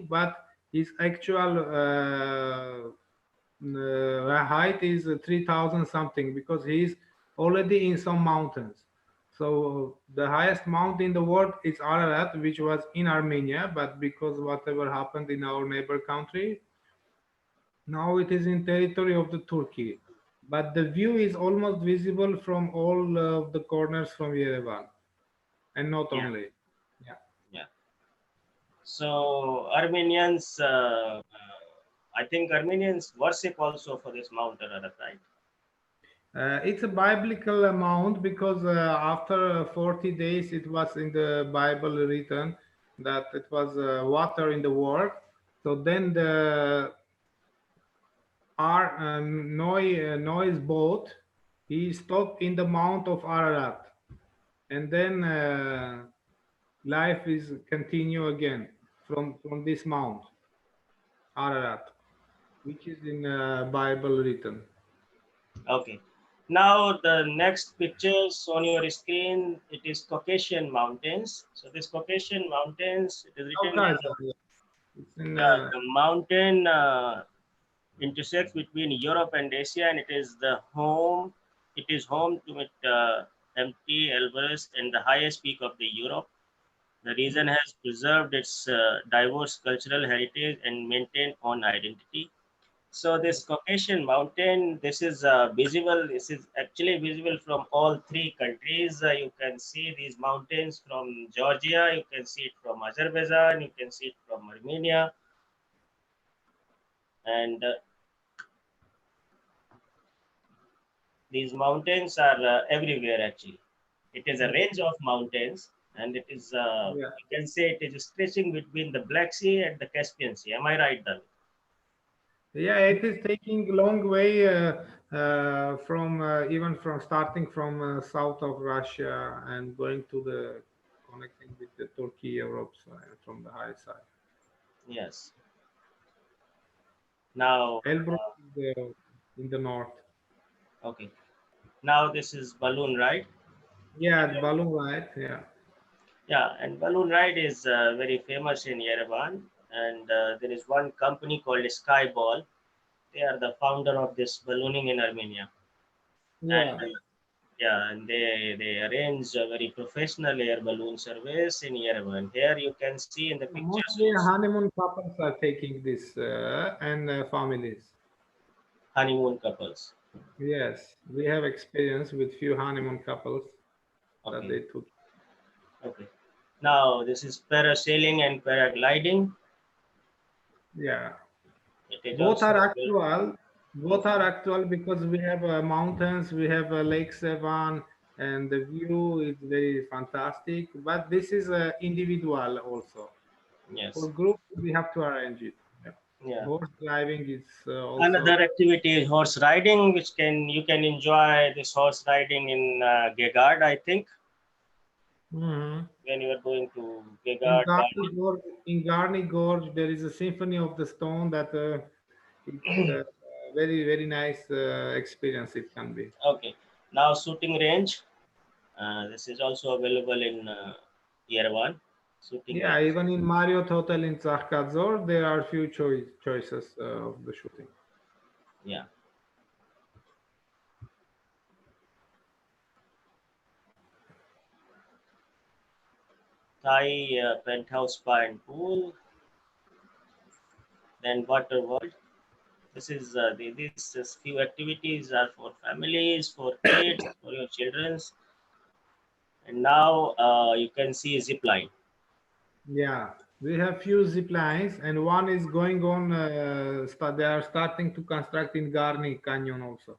but his actual height is 3,000 something, because he's already in some mountains. So the highest mountain in the world is Ararat, which was in Armenia, but because whatever happened in our neighbor country, now it is in territory of the Turkey. But the view is almost visible from all of the corners from Yerevan, and not Yeah, only. Yeah. yeah. So Armenians, I think Armenians worship also for this mountain, right? It's a biblical amount, because after 40 days, it was in the Bible written that it was water in the world. So then the Noah's boat, he stopped in the Mount of Ararat, and then life is continue again from this Mount Ararat, which is in Bible written. Okay. Now the next pictures on your screen, it is Caucasian Mountains. So this Caucasian Mountains, it is written here. Caucasus, yeah. It's in Yeah, the mountain intersects between Europe and Asia, and it is the home. It is home to it, Mt. Elbrus and the highest peak of the Europe. The region has preserved its diverse cultural heritage and maintained own identity. So this Caucasian mountain, this is visible. This is actually visible from all three countries. You can see these mountains from Georgia. You can see it from Azerbaijan. You can see it from Armenia, and these mountains are everywhere. Actually, it is a range of mountains, and it is yeah. you can say it is stretching between the Black Sea and the Caspian Sea. Am I right, David? Yeah, it is taking long way from even from starting from south of Russia and going to the connecting with the Turkey, Europe side from the high side. Yes. Now, Elbrus is in the north. okay. Now this is balloon ride. Yeah, balloon ride. Yeah, Yeah, and balloon ride is very famous in Yerevan, and there is one company called Skyball. They are the founder of this ballooning in Armenia, and yeah. yeah, and they arrange a very professional air balloon service in Yerevan. Here you can see in the pictures Mostly also honeymoon couples are taking this and families. honeymoon couples. Yes, we have experience with few honeymoon couples that Okay, they took. okay. Now this is parasailing and paragliding. Yeah. It is Both also are built. actual. Both are actual because we have mountains, we have Lake Sevan, and the view is very fantastic. But this is individual also. Yes, For group, we have to arrange it. Yeah. yeah. Horse driving is also. Another activity is horse riding, which can you can enjoy this horse riding in Gegard, I think, Mhm. when you are going to In Gegard Garni Garden. Gorge, there is a symphony of the stone that it's very very nice experience. It can be. Okay, now shooting range. This is also available in Yerevan. Shooting Yeah, range. even in Marriott Hotel in Tsarkadzor, there are few choices of the shooting. Yeah. Thai penthouse spa and pool. Then water world. This is these few activities are for families, for kids, for your childrens. And now you can see zip line. Yeah, we have few zip lines, and one is going on. They are starting to construct in Garni Canyon also.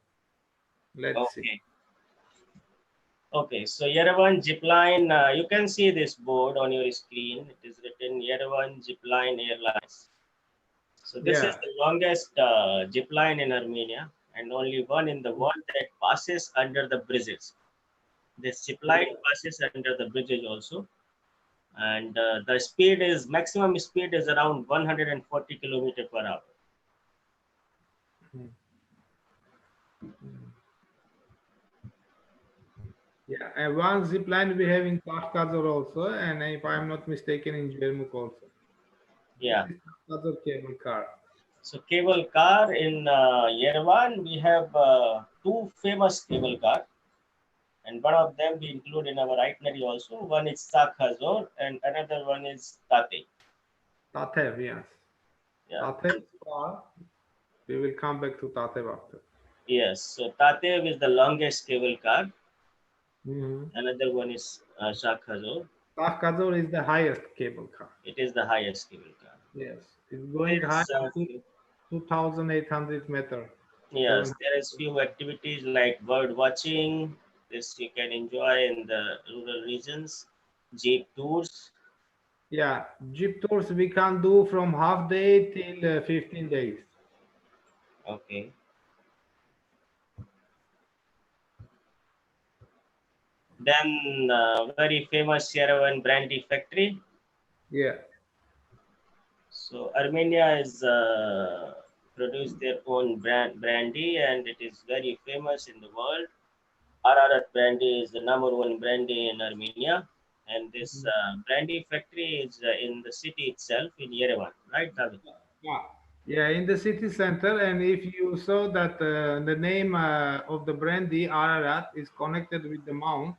Let's see. Okay. Okay, so Yerevan Zipline, you can see this board on your screen. It is written Yerevan Zipline Airlines. So this is Yeah. the longest zipline in Armenia and only one in the world that passes under the bridges. This zipline Oh. passes under the bridges also, and the speed is maximum speed is around 140 kilometer per hour. Hmm. Yeah, and one zip line we have in Kafkazor also, and if I'm not mistaken, in Jermuk also. Yeah. This is another cable car. So cable car in Yerevan, we have two famous cable car, and one of them we include in our itinerary also. One is Sakhazor, and another one is Tate. Tatev, yes. Yeah. Tatev is far. We will come back to Tatev after. Yes. So Tate is the longest cable car. Mm-hmm. Another one is Sakhazor. Tahkazor is the highest cable car. It is the highest cable car. Yes, it's going high There's up to 2,800 meter. yes, Seven. there is few activities like bird watching. This you can enjoy in the rural regions. Jeep tours. Yeah, jeep tours we can do from half day till 15 days. Okay. Then very famous Yerevan brandy factory. Yeah, So Armenia is produced their own brandy, and it is very famous in the world. Ararat brandy is the number one brandy in Armenia, and this brandy factory is in the city itself in Yerevan, right, David? yeah, yeah, in the city center. And if you saw that the name of the brandy Ararat is connected with the mount,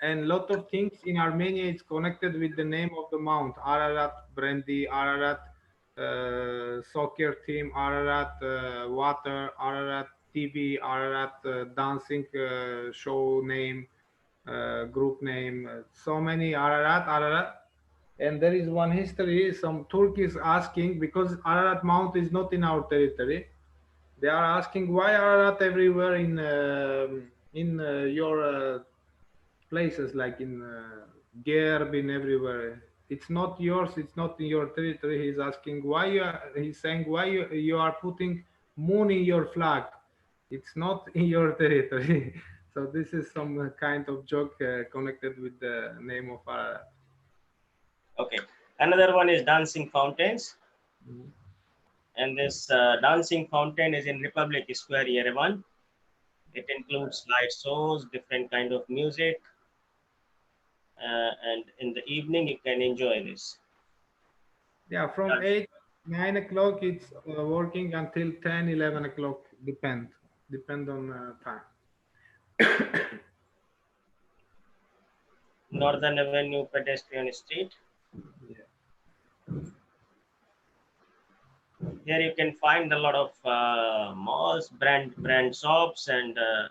and lot of things in Armenia is connected with the name of the mount. Ararat brandy, Ararat soccer team, Ararat water, Ararat TV, Ararat dancing show name, group name. So many Ararat, Ararat. And there is one history. Some Turk is asking because Ararat Mount is not in our territory. They are asking why Ararat everywhere in your places like in Gerbin everywhere. It's not yours. It's not in your territory. He's asking why you are, he's saying why you are putting moon in your flag. It's not in your territory. So this is some kind of joke connected with the name of Ararat. Okay. Another one is dancing fountains, Mhm. and this dancing fountain is in Republic Square, Yerevan. It includes light shows, different kind of music, and in the evening you can enjoy this. Yeah, from Dance. 8, 9 o'clock it's working until 10, 11 o'clock. Depend on time. Northern Avenue pedestrian street. Yeah. Here you can find a lot of malls, brand shops, and a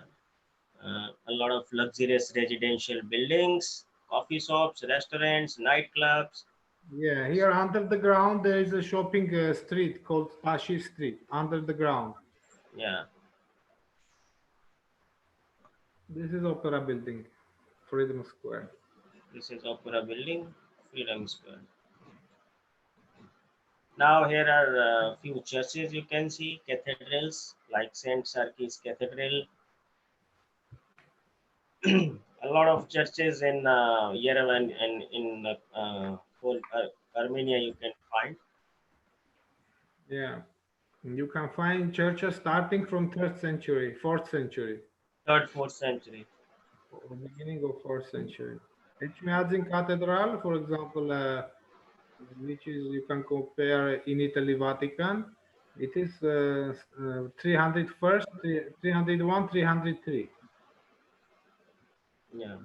lot of luxurious residential buildings, coffee shops, restaurants, nightclubs. Yeah, here under the ground there is a shopping street called Tashi Street under the ground. Yeah, This is Opera Building, Freedom Square. this is Opera Building, Freedom Square. Now here are a few churches you can see, cathedrals like Saint Sarkis Cathedral. A lot of churches in Yerevan and in whole Armenia you can find. Yeah, you can find churches starting from third century, fourth century, Third, fourth century. or beginning of fourth century. Etchmiadzin Cathedral, for example, which is you can compare in Italy Vatican. It is 301st, 301, 303. Yeah.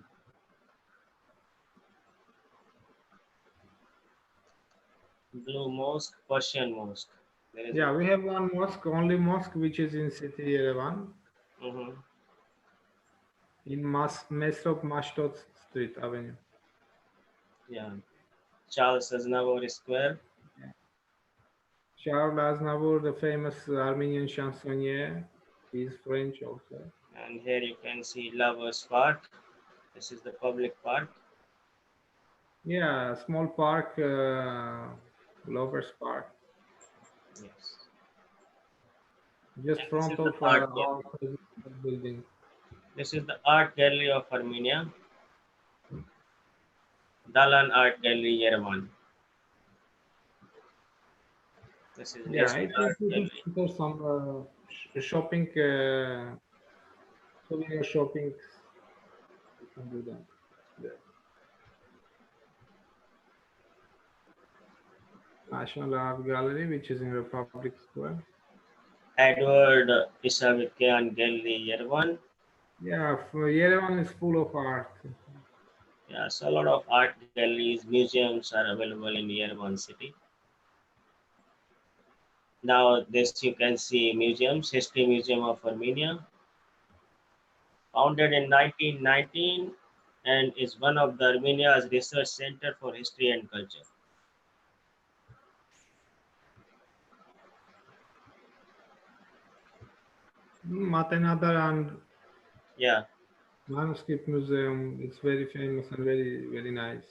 Blue Mosque, Persian Mosque. There is Yeah, one. we have one mosque, only mosque, which is in city Yerevan, Mm-hmm. in Mesrop Mashtot Street Avenue. Yeah. Charles Aznavour Square. Yeah. Charles Aznavour, the famous Armenian chansonnier, is French also. And here you can see Lovers Park. This is the public park. Yeah, small park, Lovers Park, Yes. just And this front is the of art our gallery. presidential building. This is the art gallery of Armenia. Dalan Art Gallery, Yerevan. This is Yeah, National it's in Art city Gallery. center, some shopping, souvenir shopping. You can do that. Yeah. National Art Gallery, which is in Republic Square. Edward Isavikian Gallery, Yerevan. Yeah, Yerevan is full of art. Yeah, so a lot of art galleries, museums are available in Yerevan city. Now this you can see museums, History Museum of Armenia, founded in 1919 and is one of the Armenia's research center for history and culture. Another and Yeah, manuscript museum. It's very famous and very nice.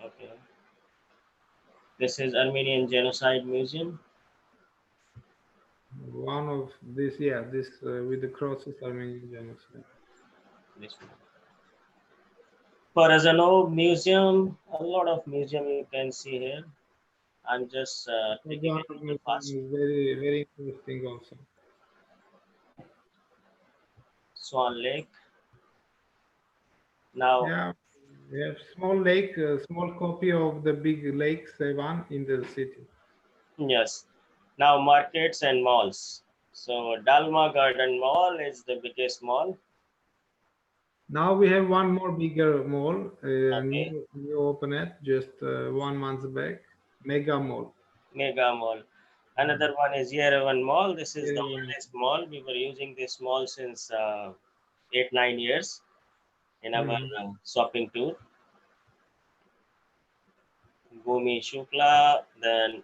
okay. This is Armenian Genocide Museum. One of this, yeah, this with the crosses Armenian genocide. This one. Parasailing Museum, a lot of museum you can see here. I'm just taking One it of really fast. museum is very interesting also. Swan Lake. Now, Yeah, we have small lake, small copy of the big lake Sevan in the city. yes. Now markets and malls. So Dalma Garden Mall is the biggest mall. Now we have one more bigger mall, Okay. new open it just 1 month back, Mega Mall. Mega Mall. Another one is Yerevan Mall. This is the Yerevan. oldest mall. We were using this mall since 8-9 years in our shopping tour. Bhumi Shukla, then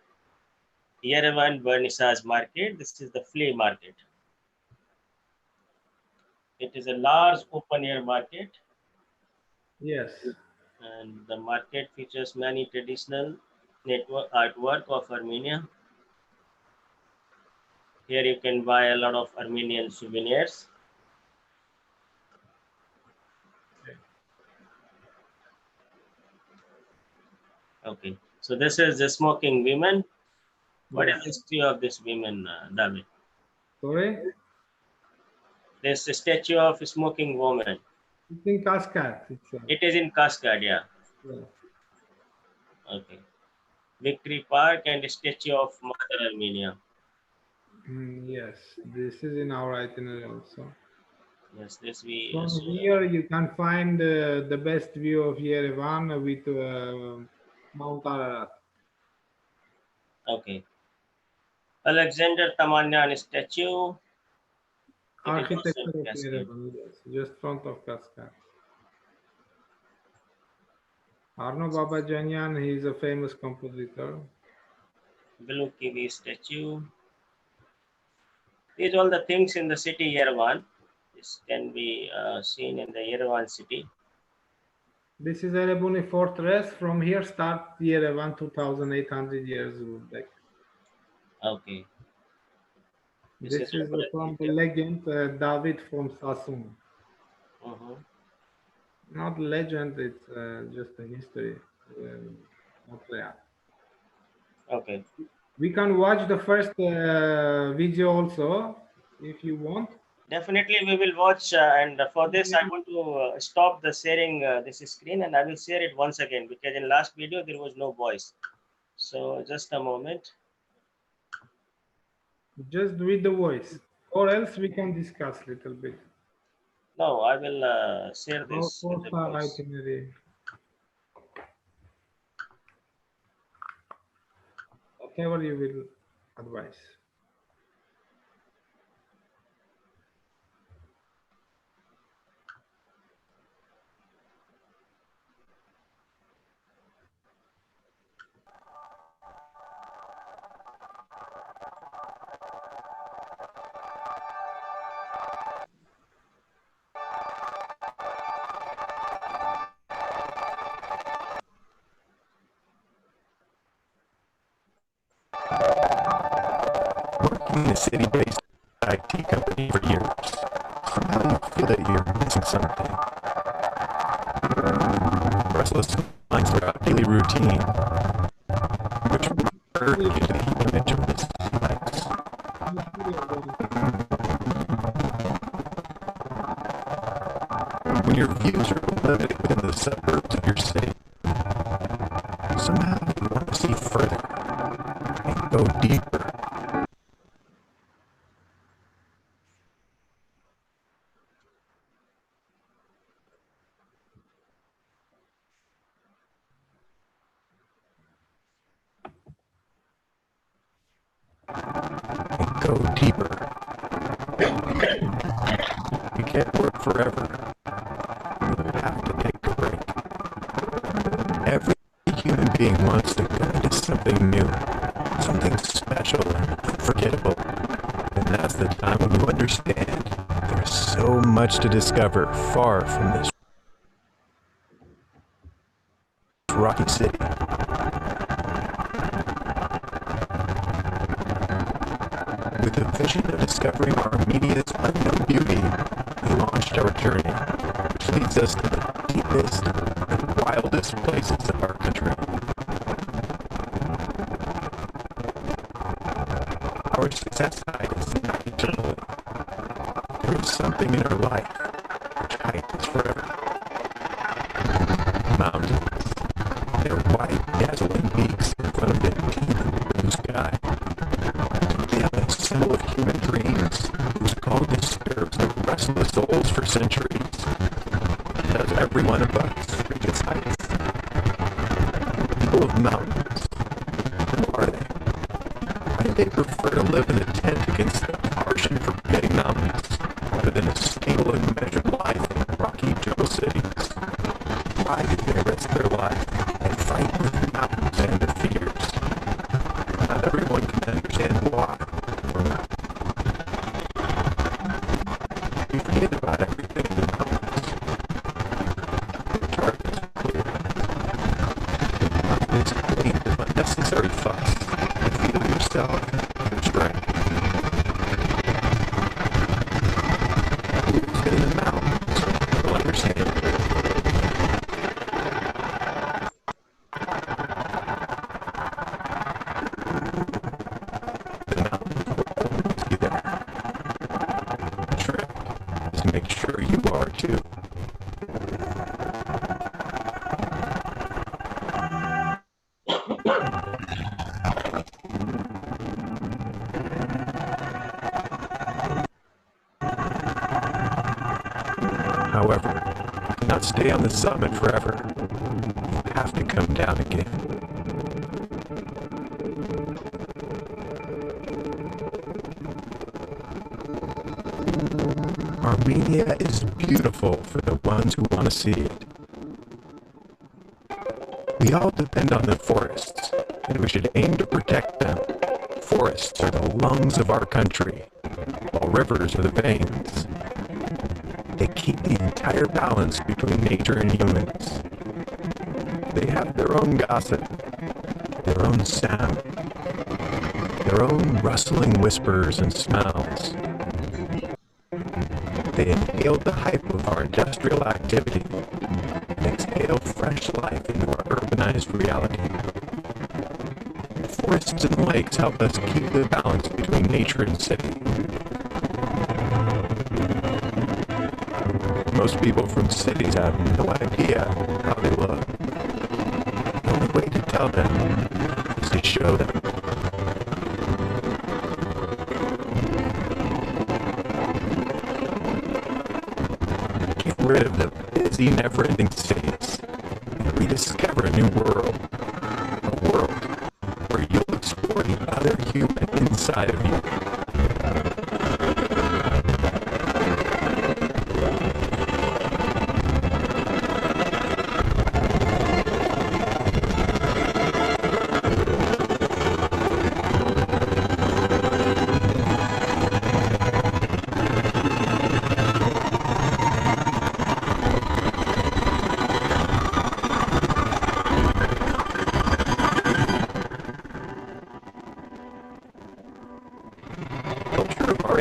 Yerevan Vernissage Market. This is the Flea Market. It is a large open air market. Yes. And the market features many traditional network artwork of Armenia. Here you can buy a lot of Armenian souvenirs. Okay, so this is the smoking women. What is the history of this women, David? Sorry? There's a statue of a smoking woman. It's in Cascade. It is in Cascade, yeah. Okay. Victory Park and the statue of Mother Armenia. Yes, this is in our itinerary also. Yes, this we. From here you can find the best view of Yerevan with Mount Ararat. Okay. Alexander Tamanyan statue. Architecture of Yerevan, yes, just front of Cascade. Arno Babajanyan, he is a famous compositor. Blue Kiwi statue. These are all the things in the city Yerevan. This can be seen in the Yerevan city. This is Erebuni Fortress. From here start Yerevan 2,800 years back. Okay. This is from the legend David from Sassoon. Not legend, it's just a history, not real. Okay. We can watch the first video also if you want. Definitely we will watch and for this I want to stop the sharing this screen and I will share it once again because in last video there was no voice. So just a moment. Just with the voice or else we can discuss a little bit. No, I will share this. Itinerary. Whatever you will advise. In the city-based IT company for years. Somehow you feel that you're missing something. Restless minds throughout daily routine, which blur you to the image of this place. When your views are limited within the suburbs of your city, somehow you want to see further. go deeper. And go deeper. You can't work forever. You have to take a break. Every human being wants to go into something new, something special and unforgettable. And that's the time when you understand there's so much to discover far from this rocky city. With the vision of discovering Armenia's unknown beauty, we launched our journey, which leads us to the deepest and wildest places of our country. Our success height is not eternally. There is something in our life which height is forever. Mountains, their white, dazzling peaks in front of the teeming blue sky. They have a symbol of human dreams whose call disturbs the restless souls for centuries. Does every one of us reach its heights? People of mountains, who are they? Why do they prefer to live in a tent against the harsh and forbidding mountains, rather than a stable and measured life in rocky jungle cities? Why do they risk their life and fight with the mountains and their fears? Not everyone can understand why or not. We forget about everything in the mountains. The chart is clear. The mountain is clean of unnecessary fuss. And feel yourself and strength. Who's in the mountains will understand. The mountains will always be there. The trick is to make sure you are too. However, you cannot stay on the summit forever. You have to come down again. Armenia is beautiful for the ones who want to see it. We all depend on the forests, and we should aim to protect them. Forests are the lungs of our country, while rivers are the veins. They keep the entire balance between nature and humans. They have their own gossip, their own sound, their own rustling whispers and smells. They inhale the hype of our industrial activity and exhale fresh life into our urbanized reality. Forests and lakes help us keep the balance between nature and city. Most people from cities have no idea how they look. The only way to tell them is to show them. Get rid of the busy, never-ending cities and rediscover a new world. A world where you'll explore the other human inside of you.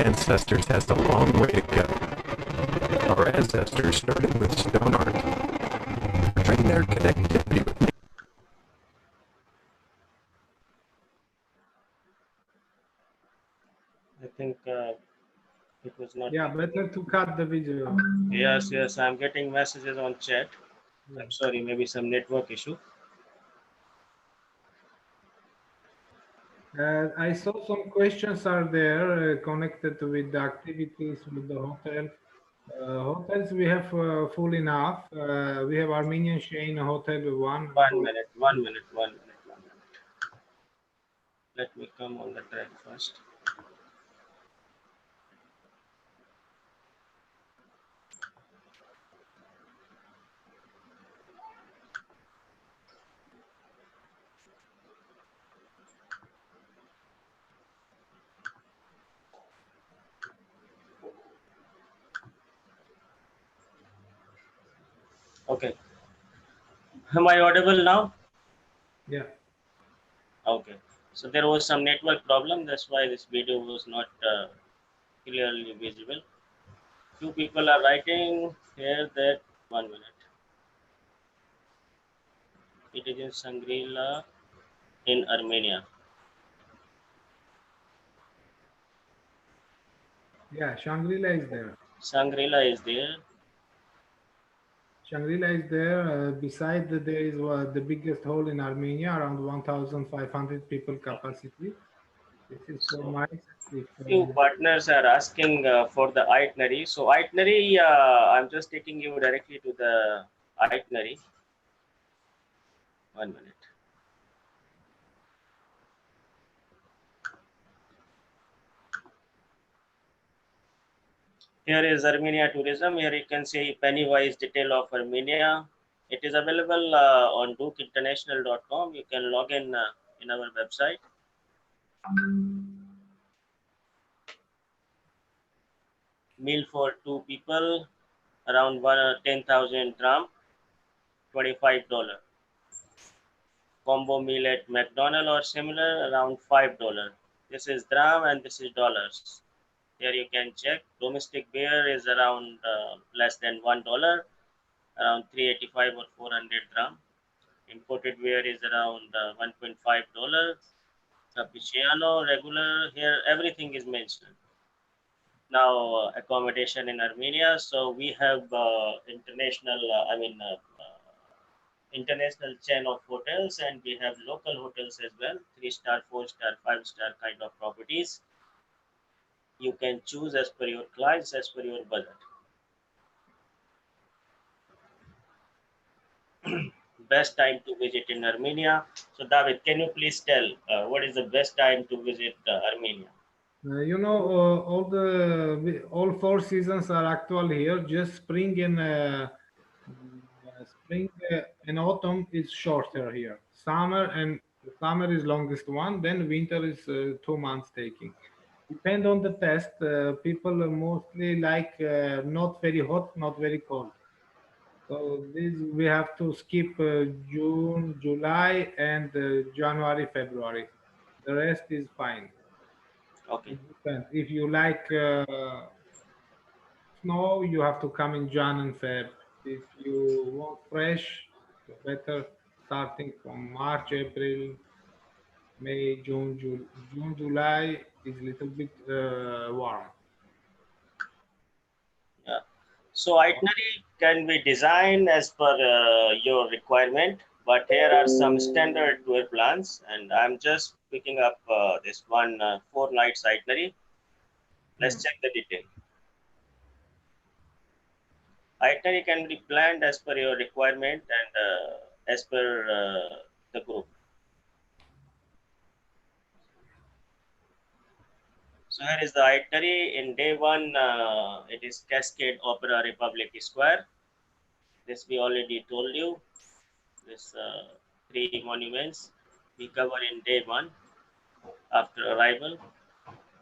Ancestors has a long way to go. Our ancestors started with stone art, portraying their connectivity with nature. I think it was not. Yeah, better to cut the video. Yes, I'm getting messages on chat. I'm sorry, maybe some network issue. I saw some questions are there connected with the activities with the hotel. Hotels we have full enough. We have Armenian chain hotel one. One minute, one minute, one minute, one minute. Let me come on the track first. Okay. Am I audible now? Yeah. Okay. So there was some network problem. That's why this video was not clearly visible. Few people are writing here that 1 minute. It is in Shangri-La in Armenia. Yeah, Shangri-La is there. Shangri-La is there. Shangri-La is there. Beside there is the biggest hall in Armenia, around 1,500 people capacity. This is so So nice. If, few partners are asking for the itinerary. So itinerary, I'm just taking you directly to the itinerary. 1 minute. Here is Armenia tourism. Here you can see penny-wise detail of Armenia. It is available on dookinternational.com. You can log in our website. Meal for two people, around 10,000 dirham, $25. Combo meal at McDonald's or similar, around $5. This is dirham and this is dollars. Here you can check. Domestic beer is around less than $1, around 385 or 400 dirham. Imported beer is around $1.5. Cappuccino, regular. Here everything is mentioned. Now accommodation in Armenia. So we have international chain of hotels, and we have local hotels as well. 3-star, 4-star, 5-star kind of properties. You can choose as per your clients, as per your budget. Best time to visit in Armenia. So David, can you please tell what is the best time to visit Armenia? all 4 seasons are actual here. Just spring and autumn is shorter here. Summer is longest one. Then winter is 2 months taking. Depend on the test. People mostly like not very hot, not very cold. So this we have to skip June, July, and January, February. The rest is fine. Okay. It depends. If you like snow, you have to come in Jan and Feb. If you want fresh, so better starting from March, April, May, June, July is a little bit warm. Yeah. So itinerary can be designed as per your requirement, but here are some standard tour plans, and I'm just picking up this one 4 nights itinerary. Let's check the detail. Itinerary can be planned as per your requirement and as per the group. So here is the itinerary. In day one, it is Cascade Opera Republic Square. This we already told you. This 3 monuments we cover in day one after arrival.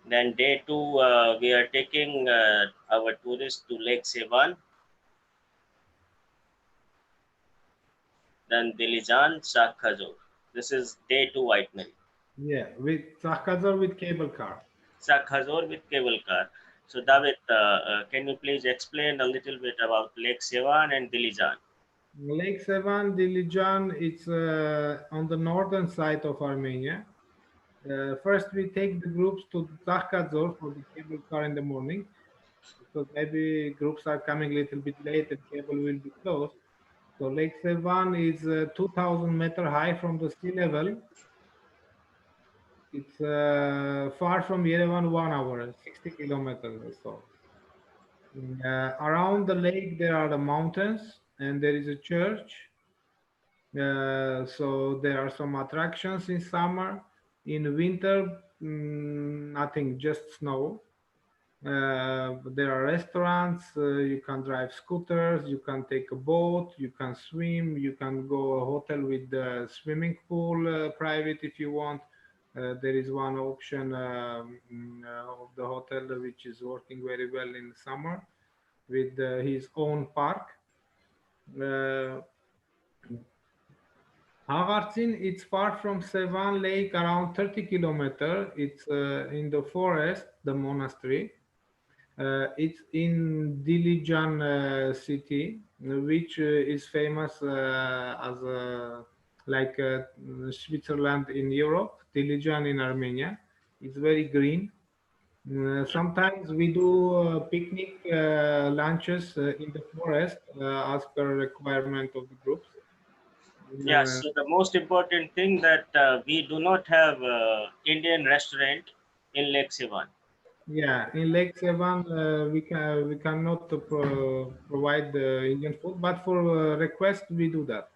Then day two, we are taking our tourists to Lake Sevan. Then Dilijan, Shah Khajur. This is day two itinerary. Yeah, with Sakazar with cable car. Shah Khajur with cable car. So David, can you please explain a little bit about Lake Sevan and Dilijan? Lake Sevan, Dilijan, it's on the northern side of Armenia. First, we take the groups to Tahkadzor for the cable car in the morning, because maybe groups are coming a little bit late and cable will be closed. So Lake Sevan is 2,000 meter high from the sea level. It's far from Yerevan, 1 hour, 60 kilometers or so. Around the lake, there are the mountains, and there is a church. So there are some attractions in summer. In winter, nothing, just snow. There are restaurants, you can drive scooters, you can take a boat, you can swim, you can go a hotel with the swimming pool, private if you want. There is one option of the hotel which is working very well in summer with his own park. Uh, Havartsin, it's far from Sevan Lake, around 30 kilometers. It's in the forest, the monastery. It's in Dilijan city, which is famous as like Switzerland in Europe, Dilijan in Armenia. It's very green. Sometimes we do picnic lunches in the forest as per requirement of the groups. Yes, Uh, so the most important thing that we do not have Indian restaurant in Lake Sevan. Yeah, in Lake Sevan, we cannot provide the Indian food, but for request we do that.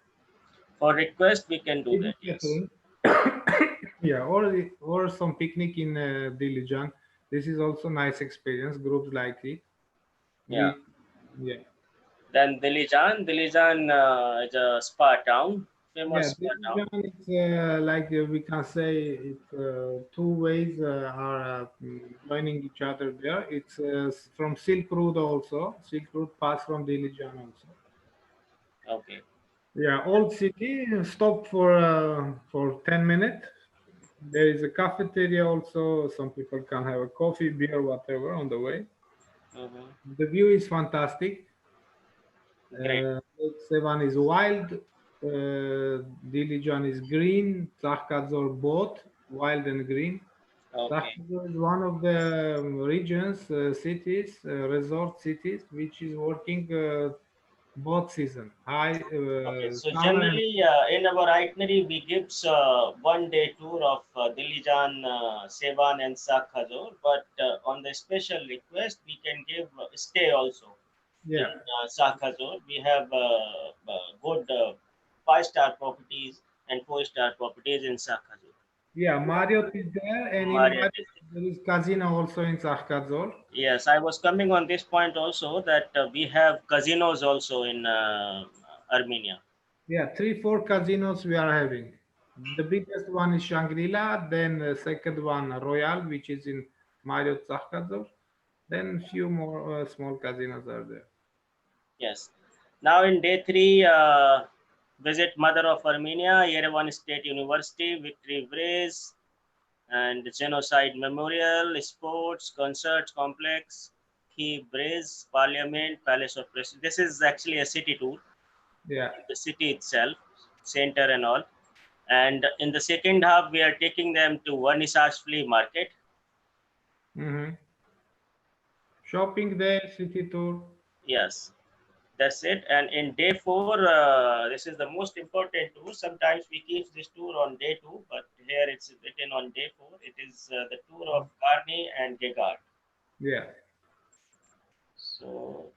For request, we can do We do that. Yes. catering. Yeah, or some picnic in Dilijan. This is also nice experience. Groups like it. Yeah. We yeah Then Dilijan is a spa town, famous yeah spa town. Dilijan is like we can say it's two ways are joining each other there. It's from Silk Road also. Silk Road pass from Dilijan also. Okay. Yeah, old city. Stop for 10 minutes. There is a cafeteria also. Some people can have a coffee, beer, whatever on the way. Hmm. The view is fantastic. Great. Lake Sevan is wild. Dilijan is green. Tsahkadzor both wild and green. Okay. Tsahkadzor is one of the regions, cities, resort cities, which is working both season, high Okay. So summer and generally, in our itinerary, we give 1 day tour of Dilijan, Sevan, and Sakhazor. But on the special request, we can give stay also in yeah. Sakhazor. We have good 5-star properties and 4-star properties in Sakhazor. Yeah, Marriott is there, and in Marriott Marriott is there. there is casino also in Tsahkadzor. Yes, I was coming on this point also that we have casinos also in Armenia. Yeah, three, four casinos we are having. The biggest one is Shangri-La, then the second one Royal, which is in Marriott Tsahkadzor. Then few more small casinos are there. Yes. Now in day 3, visit Mother of Armenia, Yerevan State University, Victory Brace, and Genocide Memorial, Sports, Concerts Complex, Key Brace, Parliament, Palace of President. This is actually a city tour, Yeah. the city itself, center and all. And in the second half, we are taking them to Vernissage Flea Market. Mm-hmm. Shopping there, city tour. Yes, that's it. And in day 4, this is the most important tour. Sometimes we keep this tour on day 2, but here it's written on day 4. It is the tour of Garni and Gegard. Yeah. So,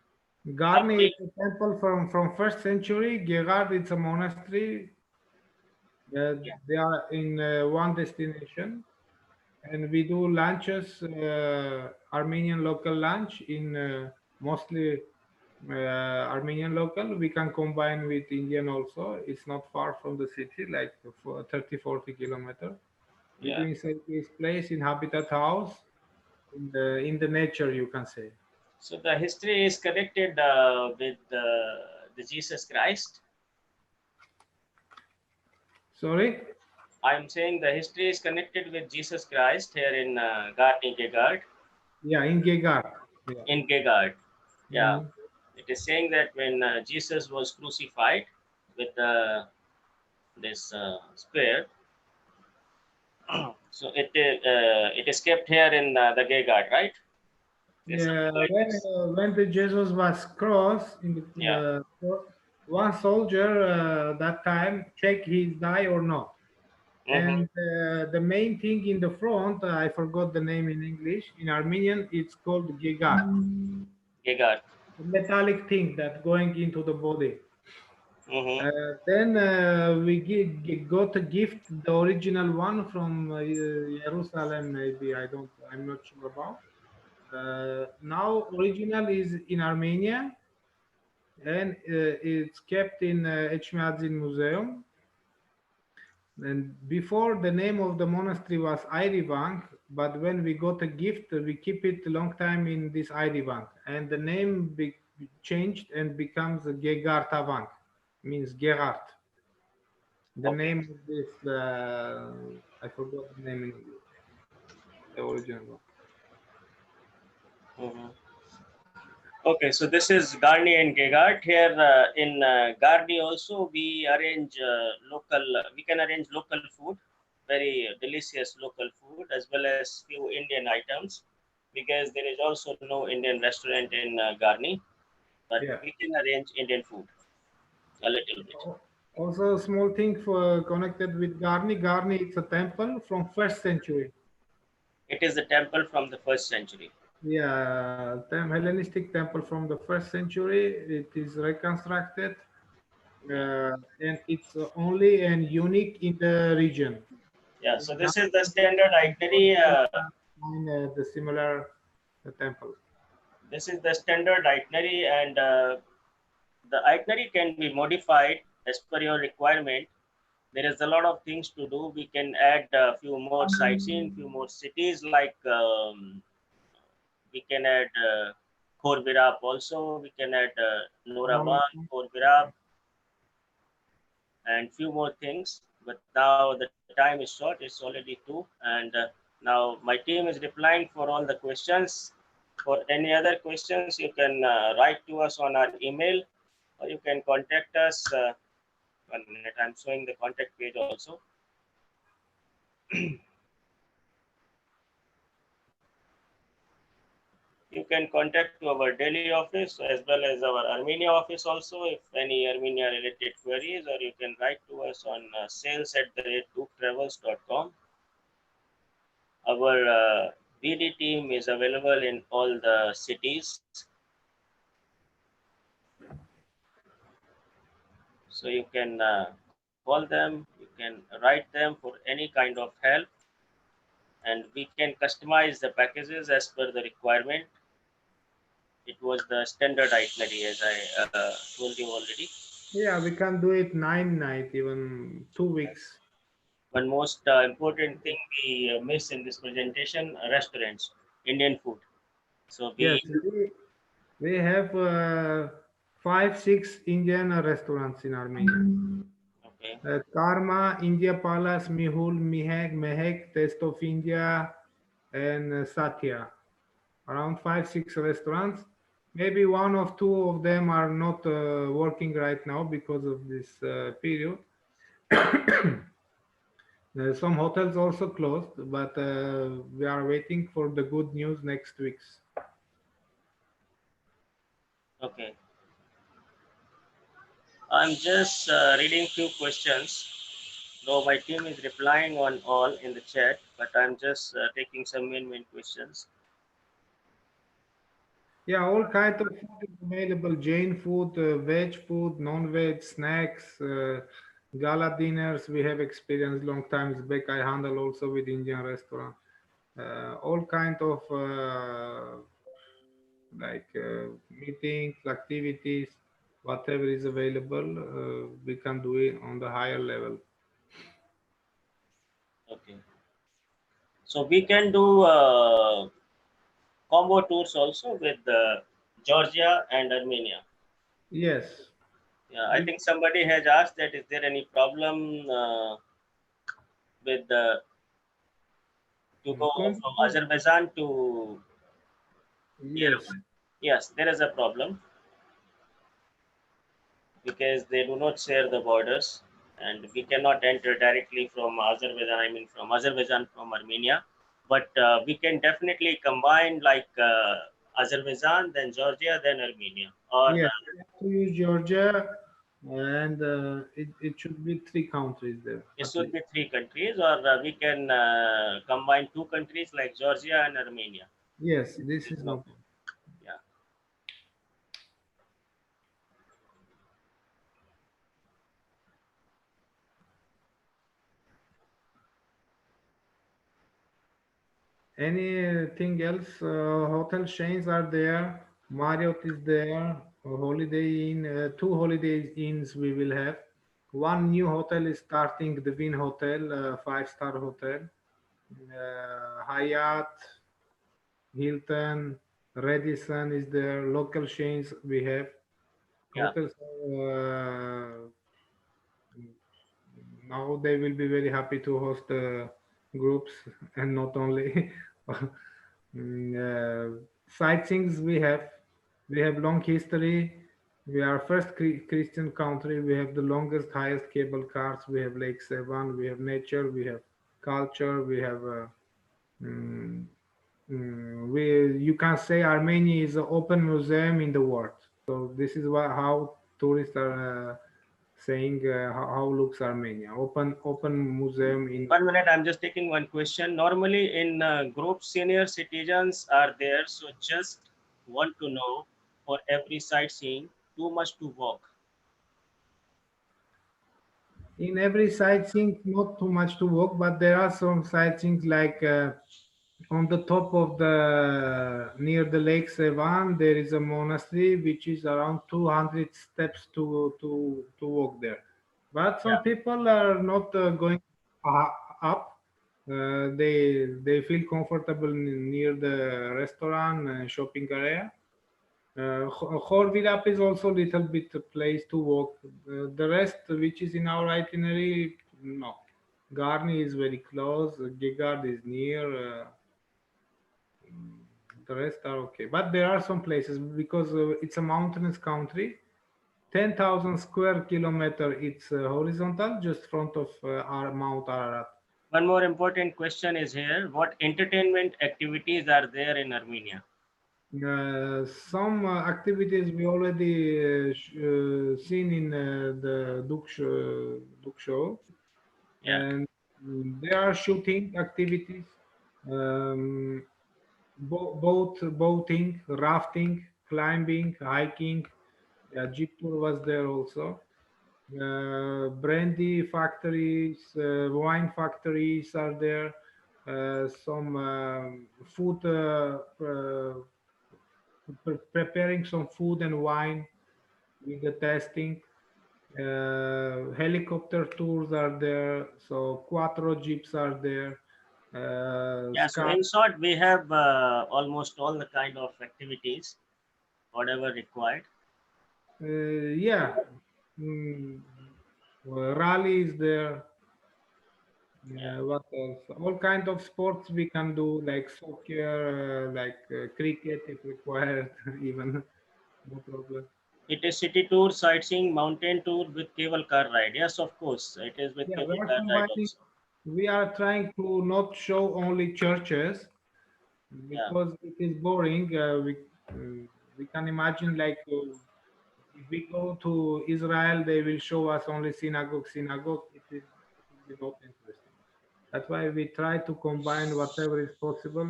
Garni something, is a temple from first century. Gerard is a monastery. yeah, They are in one destination, and we do lunches, Armenian local lunch in mostly Armenian local. We can combine with Indian also. It's not far from the city, like for 30, 40 kilometers. We do yeah. inside this place in Habitat House, in the nature, you can say. So the history is connected with the Jesus Christ. Sorry? I'm saying the history is connected with Jesus Christ here in Garni Gegard. Yeah, in Gegard. Yeah. In Gegard. Yeah. Mhm. It is saying that when Jesus was crucified with this spear, so it is kept here in the Gegard, right? There's Yeah, something like this. when the Jesus was crossed in Yeah. the one soldier that time check he's die or not. And the main thing in the front, I forgot the name in English. In Armenian, it's called gegar, Gigat. a metallic thing that going into the body. Mm-hmm. Then we got a gift, the original one from Jerusalem, maybe I'm not sure about. Now original is in Armenia, and it's kept in Echmiadzin Museum. And before, the name of the monastery was Yerevan, but when we got a gift, we keep it a long time in this Yerevan, and the name changed and becomes Gegartavan, means Gerard. The Okay. name of this, I forgot the name in English, the original one. Mm-hmm. Okay, so this is Garni and Gegart. Here in Garni also we arrange we can arrange local food, very delicious local food, as well as few Indian items, because there is also no Indian restaurant in Garni, but Yeah. we can arrange Indian food a little bit. Also, a small thing for connected with Garni. Garni, it's a temple from first century. It is a temple from the 1st century. Yeah, Hellenistic temple from the first century. It is reconstructed, and it's only and unique in the region. Yeah, so this is the standard itinerary. The similar temple. This is the standard itinerary, and the itinerary can be modified as per your requirement. There is a lot of things to do. We can add a few more sightseeing, few more cities, like we can add Khorvirap also. We can add Noraban, Khorvirap, and few more things. But now the time is short. It's already 2, and now my team is replying for all the questions. For any other questions, you can write to us on our email, or you can contact us. 1 minute, I'm showing the contact page also. You can contact to our Delhi office as well as our Armenia office also if any Armenia related queries, or you can write to us on sales@dooktravels.com. Our BD team is available in all the cities. So you can call them, you can write them for any kind of help, and we can customize the packages as per the requirement. It was the standard itinerary, as I told you already. Yeah, we can do it 9 nights, even 2 weeks. One most important thing we miss in this presentation: restaurants, Indian food. So Yes, we have 5, 6 Indian restaurants in Armenia. okay, Karma, India Palace, Mihul, Mehek, Taste of India, and Satya. Around 5, 6 restaurants. Maybe 1 or 2 of them are not working right now because of this period. Some hotels also closed, but we are waiting for the good news next weeks. okay. I'm just reading few questions. Though my team is replying on all in the chat, but I'm just taking some main questions. Yeah, all kinds of food is available. Jain food, veg food, non-veg, snacks, gala dinners. We have experienced long times back. I handle also with Indian restaurant. All kind of meetings, activities, whatever is available, we can do it on the higher level. Okay. So we can do combo tours also with Georgia and Armenia. Yes. Yeah, I think somebody has asked that is there any problem with to go from Azerbaijan to Yes. Yerevan? Yes, there is a problem because they do not share the borders, and we cannot enter directly from Azerbaijan. I mean, from Azerbaijan from Armenia, but we can definitely combine like Azerbaijan, then Georgia, then Armenia. Or Yes, we have to use Georgia and it should be 3 countries there. It At should least. be 3 countries, or we can combine 2 countries like Georgia and Armenia. Yes, this It's is no no. problem. Yeah. Anything else? Hotel chains are there. Marriott is there. A Holiday Inn, 2 Holiday Inns we will have. One new hotel is starting, the Win Hotel, 5-star hotel. Hyatt, Hilton, Radisson is there. Local chains we have. Yeah. Hotels. Now they will be very happy to host groups and not only sightseeings we have long history. We are first Christian country. We have the longest, highest cable cars. We have Lake Sevan. We have nature. We have culture. We have mm, we you can say Armenia is an open museum in the world. So this is how tourists are saying how looks Armenia. Open museum in. 1 minute, I'm just taking one question. Normally in group, senior citizens are there, so just want to know, for every sightseeing, too much to walk. In every sightseeing, not too much to walk, but there are some sightseeings like on the top of the near the Lake Sevan, there is a monastery which is around 200 steps to walk there. But some Yeah. people are not going up. They feel comfortable near the restaurant shopping area. Khorvirap is also a little bit a place to walk. The rest, which is in our itinerary, no. Garni is very close. Gegard is near. The rest are okay. But there are some places because it's a mountainous country. 10,000 square kilometer. It's horizontal, just front of our Mount Ararat. One more important question is here: what entertainment activities are there in Armenia? Some activities we already seen in the Dook show, Yeah. and there are shooting activities, um, boating, rafting, climbing, hiking. Jeep tour was there also. Brandy factories, wine factories are there. Some food preparing some food and wine with the testing. Helicopter tours are there, so quattro jeeps are there. Yeah. So in short, we have almost all the kind of activities, whatever required. Yeah, mm, rally is there. Yeah. What else? All kind of sports we can do, like soccer, like cricket if required, even no problem. It is city tour, sightseeing, mountain tour with cable car ride. Yes, of course, it is with Yeah, we cable are car ride combining. also. We are trying to not show only churches Yeah. because it is boring. We can imagine like if we go to Israel, they will show us only synagogue. It will be not interesting. That's why we try to combine whatever is possible,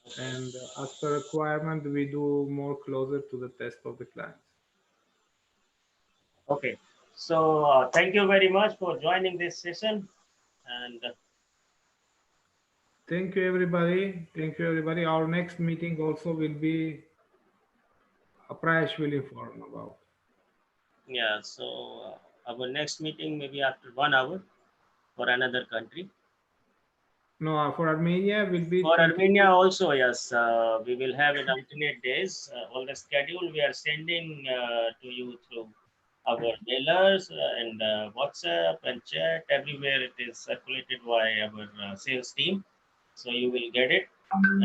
Okay. and as per requirement, we do more closer to the test of the clients. Okay. So thank you very much for joining this session, and Thank you, everybody. Thank you, everybody. Our next meeting also will be Prayesh will inform about. yeah. So our next meeting maybe after 1 hour for another country. No, for Armenia will be For 20. Armenia also, yes, we will have in alternate days. All the schedule we are sending to you through our mailers and WhatsApp and chat. Everywhere it is circulated by our sales team. So you will get it.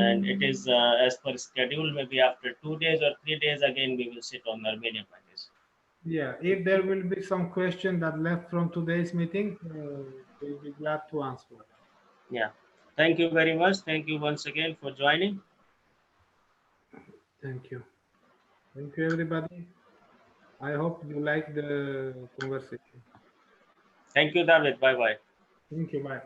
And it is as per schedule, maybe after 2 days or 3 days, again, we will sit on Armenia package. Yeah, if there will be some question that left from today's meeting, we'll be glad to answer. Yeah. Thank you very much. Thank you once again for joining. Thank you. Thank you, everybody. I hope you like the conversation. Thank you, David. Bye bye. Thank you. Bye.